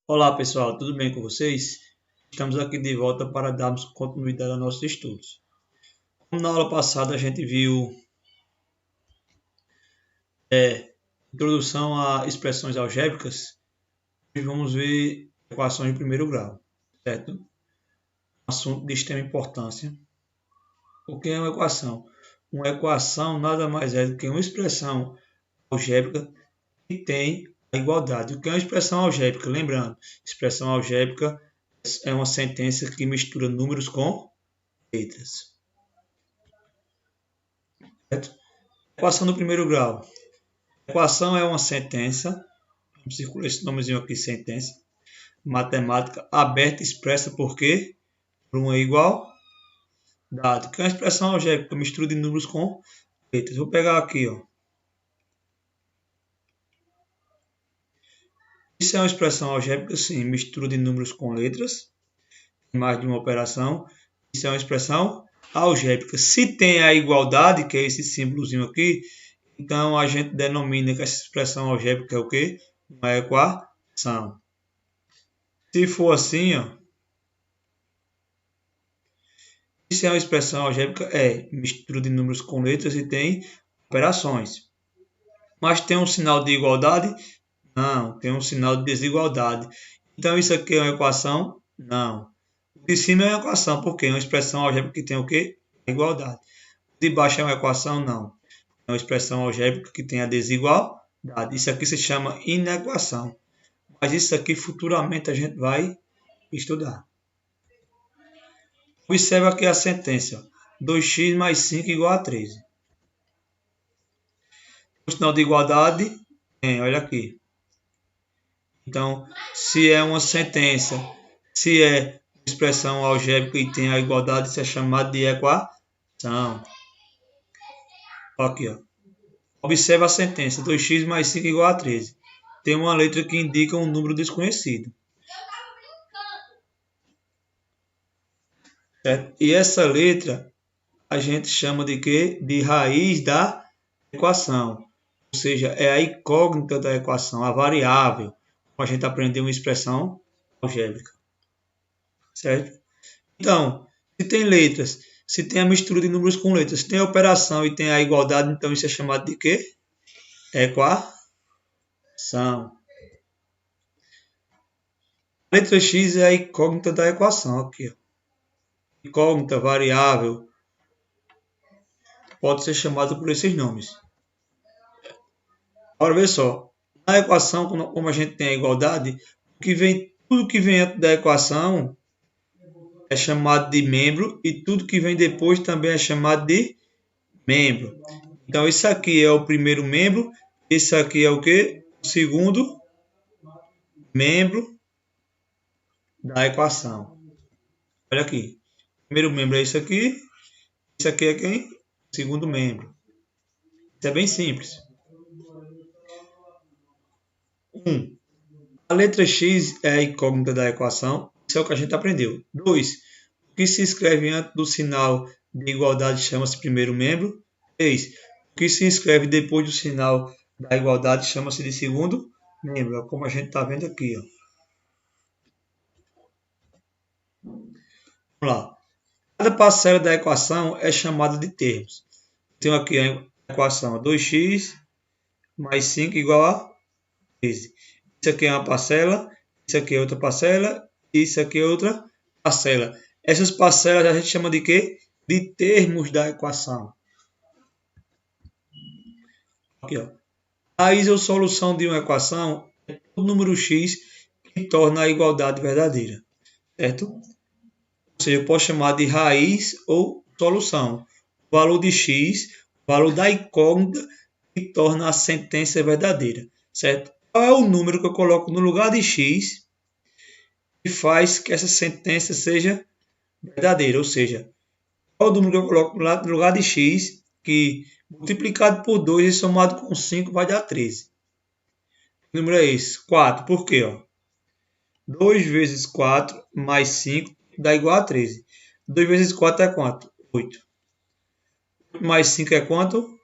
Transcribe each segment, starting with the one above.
Olá pessoal, tudo bem com vocês? Estamos aqui de volta para darmos continuidade aos nossos estudos. Como na aula passada a gente viu introdução a expressões algébricas, hoje vamos ver equações de primeiro grau, certo? Um assunto de extrema importância. O que é uma equação? Uma equação nada mais é do que uma expressão algébrica que tem a igualdade. O que é uma expressão algébrica? Lembrando, expressão algébrica é uma sentença que mistura números com letras. Certo? Equação do primeiro grau. Equação é uma sentença, vamos circular esse nomezinho aqui, sentença, matemática aberta expressa por quê? Por uma igualdade, que é uma expressão algébrica, mistura de números com letras. Vou pegar aqui, ó. Isso é uma expressão algébrica, sim, mistura de números com letras, mais de uma operação. Isso é uma expressão algébrica. Se tem a igualdade, que é esse símbolozinho aqui, então a gente denomina que essa expressão algébrica é o quê? Uma equação. Se for assim, ó, isso é uma expressão algébrica, é mistura de números com letras e tem operações. Mas tem um sinal de igualdade? Não, tem um sinal de desigualdade. Então isso aqui é uma equação? Não. O de cima é uma equação, porque é uma expressão algébrica que tem o quê? Igualdade. O de baixo é uma equação? Não. É uma expressão algébrica que tem a desigualdade. Isso aqui se chama inequação. Mas isso aqui futuramente a gente vai estudar. Observe aqui a sentença. 2x mais 5 igual a 13. O sinal de igualdade olha aqui. Então, se é uma sentença, se é expressão algébrica e tem a igualdade, isso é chamado de equação. Aqui, ó. Observe a sentença. 2x mais 5 igual a 13. Tem uma letra que indica um número desconhecido. Certo? E essa letra a gente chama de quê? De raiz da equação. Ou seja, é a incógnita da equação, a variável. Como a gente aprendeu uma expressão algébrica. Certo? Então, se tem letras, se tem a mistura de números com letras, se tem a operação e tem a igualdade, então isso é chamado de quê? Equação. A letra x é a incógnita da equação. Aqui, ó. Incógnita, variável, pode ser chamada por esses nomes. Agora, veja só. Na equação, como a gente tem a igualdade, tudo que vem antes da equação é chamado de membro e tudo que vem depois também é chamado de membro. Então, isso aqui é o primeiro membro, esse aqui é o quê? O segundo membro da equação. Olha aqui. O primeiro membro é isso aqui é quem? O segundo membro. Isso é bem simples. 1. A letra x é a incógnita da equação. Isso é o que a gente aprendeu. 2. O que se escreve antes do sinal de igualdade chama-se primeiro membro. 3. O que se escreve depois do sinal da igualdade chama-se de segundo membro, como a gente está vendo aqui. Ó. Vamos lá. Cada parcela da equação é chamada de termos. Tenho aqui a equação 2x mais 5 igual a 13. Isso aqui é uma parcela, isso aqui é outra parcela, isso aqui é outra parcela. Essas parcelas a gente chama de quê? De termos da equação. Aqui, ó. Raiz ou solução de uma equação é o número x que torna a igualdade verdadeira. Certo? Ou seja, eu posso chamar de raiz ou solução. O valor de x, o valor da incógnita que torna a sentença verdadeira. Certo? Qual é o número que eu coloco no lugar de x que faz que essa sentença seja verdadeira? Ou seja, qual é o número que eu coloco no lugar de x que multiplicado por 2 e somado com 5 vai dar 13? Que número é esse? 4. Por quê? Ó? 2 vezes 4 mais 5 dá igual a 13. 2 vezes 4 é quanto? 8. 8 mais 5 é quanto?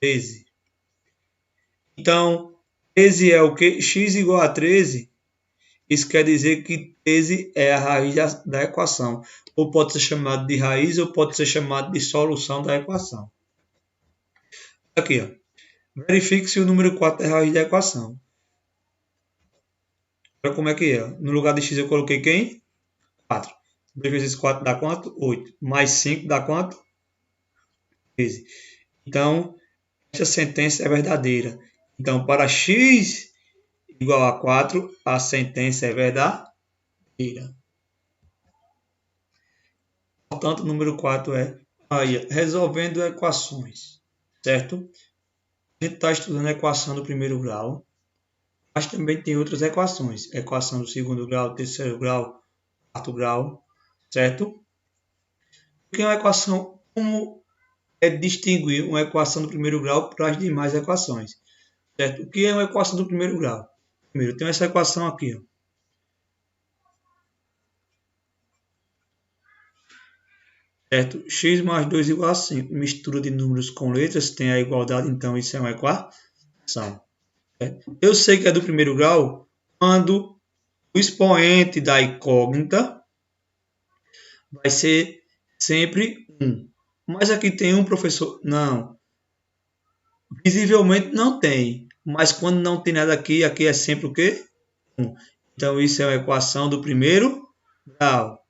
13. Então, 13 é o quê? X igual a 13 Isso quer dizer que 13 é a raiz da equação. Ou pode ser chamado de raiz ou pode ser chamado de solução da equação. Aqui, ó. Verifique se o número 4 é a raiz da equação. Olha como é que é. No lugar de x eu coloquei quem? 4. 2 vezes 4 dá quanto? 8. Mais 5 dá quanto? 13. Então, essa sentença é verdadeira. Então, para x igual a 4, a sentença é verdadeira. Portanto, o número 4 é aí, resolvendo equações, certo? A gente está estudando a equação do primeiro grau, mas também tem outras equações. Equação do segundo grau, terceiro grau, quarto grau, certo? O que é uma equação? Como é distinguir uma equação do primeiro grau para as demais equações? Certo? O que é uma equação do primeiro grau? Primeiro, tem essa equação aqui, ó. Certo? X mais 2 igual a 5. Mistura de números com letras tem a igualdade, então isso é uma equação. Certo? Eu sei que é do primeiro grau quando o expoente da incógnita vai ser sempre 1. Mas aqui tem um, professor? Não. Visivelmente não tem. Mas quando não tem nada aqui, aqui é sempre o quê? 1. Então isso é uma equação do primeiro grau.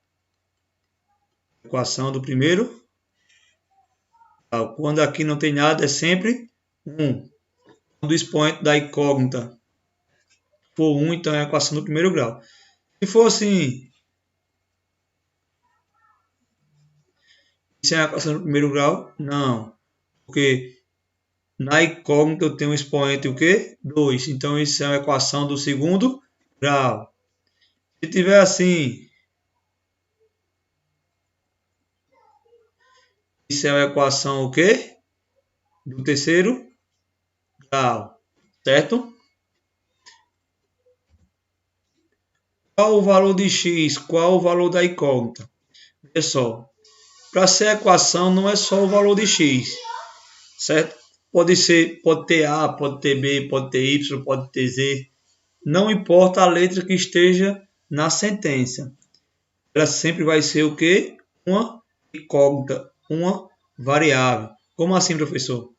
Equação do primeiro grau. Quando aqui não tem nada, é sempre 1. Quando o expoente da incógnita for 1, então é a equação do primeiro grau. Se for assim, isso é a equação do primeiro grau? Não. Porque na incógnita eu tenho um expoente o quê? 2. Então isso é uma equação do segundo grau. Se tiver assim, isso é uma equação o quê? Do terceiro grau. Certo? Qual o valor de x? Qual o valor da incógnita? Veja só. Para ser equação não é só o valor de x. Certo? Pode ter A, pode ter B, pode ter Y, pode ter Z. Não importa a letra que esteja na sentença. Ela sempre vai ser o quê? Uma incógnita, uma variável. Como assim, professor?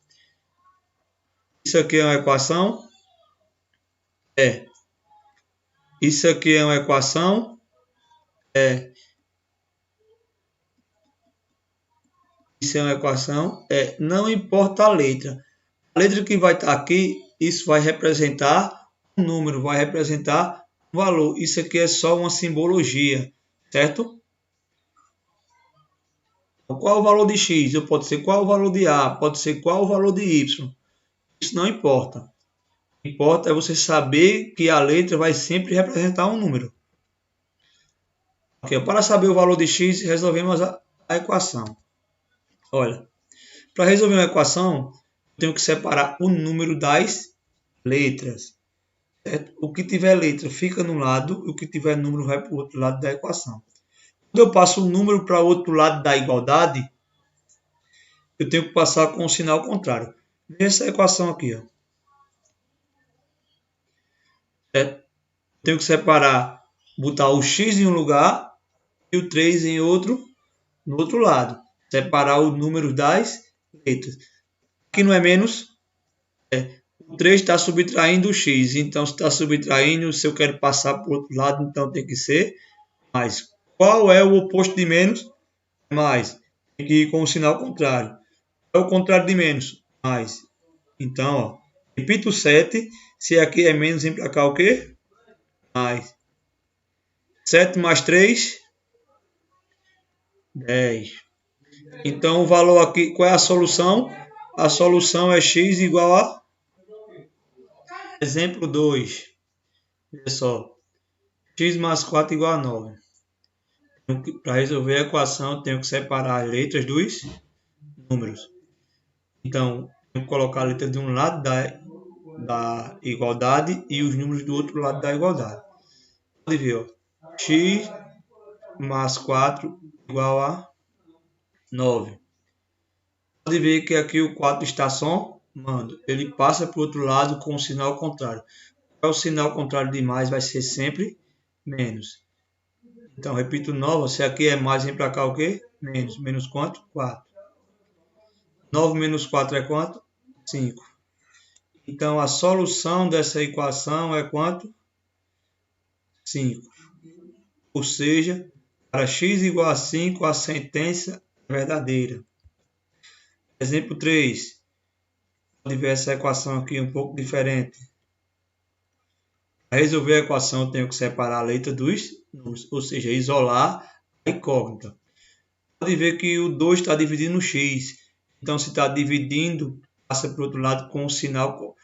Isso aqui é uma equação? É. Isso aqui é uma equação? É. Isso é uma equação? É. Não importa a letra. A letra que vai estar aqui, isso vai representar um número, vai representar um valor. Isso aqui é só uma simbologia, certo? Qual o valor de x? Pode ser qual o valor de A, pode ser qual o valor de y. Isso não importa. O que importa é você saber que a letra vai sempre representar um número. Okay, para saber o valor de x, resolvemos a equação. Olha, para resolver uma equação, eu tenho que separar o número das letras. Certo? O que tiver letra fica no lado, e o que tiver número vai para o outro lado da equação. Quando eu passo o número para o outro lado da igualdade, eu tenho que passar com o sinal contrário. Veja essa equação aqui. Ó. Certo? Eu tenho que separar, botar o x em um lugar e o 3 em outro, no outro lado. Separar o número das letras. Aqui não é menos. O 3 está subtraindo o x. Então, se está subtraindo, se eu quero passar para o outro lado, então tem que ser mais. Qual é o oposto de menos? Mais. Tem que ir com o sinal contrário. Qual é o contrário de menos? Mais. Então, ó, repito o 7. Se aqui é menos, vem para cá o quê? Mais. 7 mais 3, 10. Então, o valor aqui, qual é a solução? A solução é x igual a... Exemplo 2. Olha só. X mais 4 igual a 9. Para resolver a equação, eu tenho que separar as letras dos números. Então, eu vou colocar a letra de um lado da igualdade e os números do outro lado da igualdade. Pode ver, ó. X mais 4 igual a 9. Pode ver que aqui o 4 está somando. Ele passa para o outro lado com o sinal contrário. Qual é o sinal contrário de mais? Vai ser sempre menos. Então, repito 9, se aqui é mais, vem para cá o quê? Menos. Menos quanto? 4. 9 menos 4 é quanto? 5. Então, a solução dessa equação é quanto? 5. Ou seja, para x igual a 5, a sentença é verdadeira. Exemplo 3. Pode ver essa equação aqui um pouco diferente. Para resolver a equação, eu tenho que separar a letra dos números, ou seja, isolar a incógnita. Pode ver que o 2 está dividindo no x. Então, se está dividindo, passa para o outro lado com o sinal, com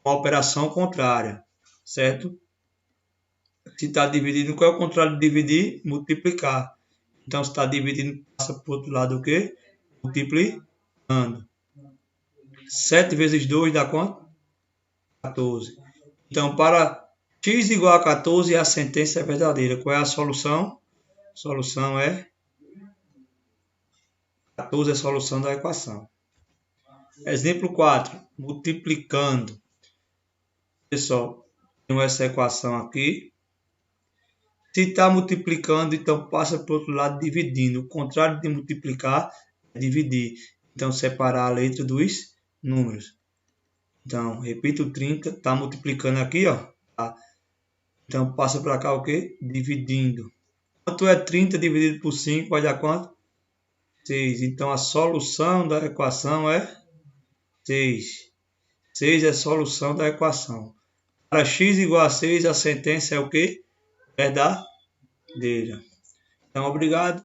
a operação contrária, certo? Se está dividindo, qual é o contrário de dividir? Multiplicar. Então, se está dividindo, passa para o outro lado o quê? Multiplicando. 7 vezes 2 dá quanto? 14. Então, para x igual a 14, a sentença é verdadeira. Qual é a solução? A solução é 14, é a solução da equação. Exemplo 4. Multiplicando. Pessoal, tenho essa equação aqui. Se está multiplicando, então passa para o outro lado dividindo. O contrário de multiplicar é dividir. Então, separar a letra dos números. Então, repito, 30 está multiplicando aqui, ó. Tá? Então, passa para cá o quê? Dividindo. Quanto é 30 dividido por 5? Vai dar quanto? 6. Então, a solução da equação é 6. 6 é a solução da equação. Para x igual a 6, a sentença é o quê? Verdadeira. Então, obrigado.